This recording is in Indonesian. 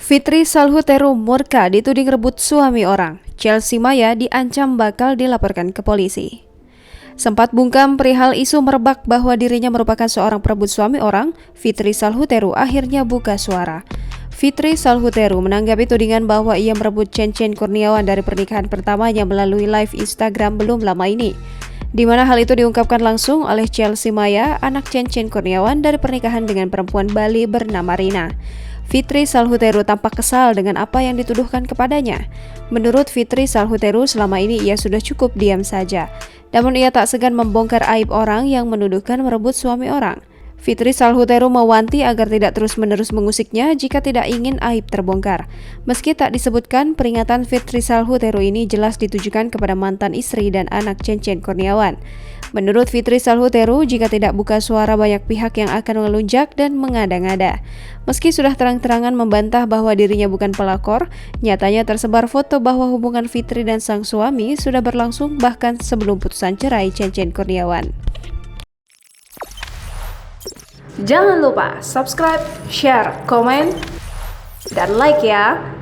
Fitri Salhuteru murka dituding rebut suami orang. Chelsea Maya diancam bakal dilaporkan ke polisi. Sempat bungkam perihal isu merebak bahwa dirinya merupakan seorang perebut suami orang, Fitri Salhuteru akhirnya buka suara. Fitri Salhuteru menanggapi tudingan bahwa ia merebut Cencen Kurniawan dari pernikahan pertamanya melalui live Instagram belum lama ini, di mana hal itu diungkapkan langsung oleh Chelsea Maya, anak Cencen Kurniawan dari pernikahan dengan perempuan Bali bernama Rina. Fitri Salhuteru tampak kesal dengan apa yang dituduhkan kepadanya. Menurut Fitri Salhuteru, selama ini ia sudah cukup diam saja. Namun ia tak segan membongkar aib orang yang menuduhkan merebut suami orang. Fitri Salhuteru mewanti agar tidak terus-menerus mengusiknya jika tidak ingin aib terbongkar. Meski tak disebutkan, peringatan Fitri Salhuteru ini jelas ditujukan kepada mantan istri dan anak Cencen Kurniawan. Menurut Fitri Salhuteru, jika tidak buka suara banyak pihak yang akan melunjak dan mengada-ngada. Meski sudah terang-terangan membantah bahwa dirinya bukan pelakor, nyatanya tersebar foto bahwa hubungan Fitri dan sang suami sudah berlangsung bahkan sebelum putusan cerai Cencen Kurniawan. Jangan lupa subscribe, share, komen, dan like ya!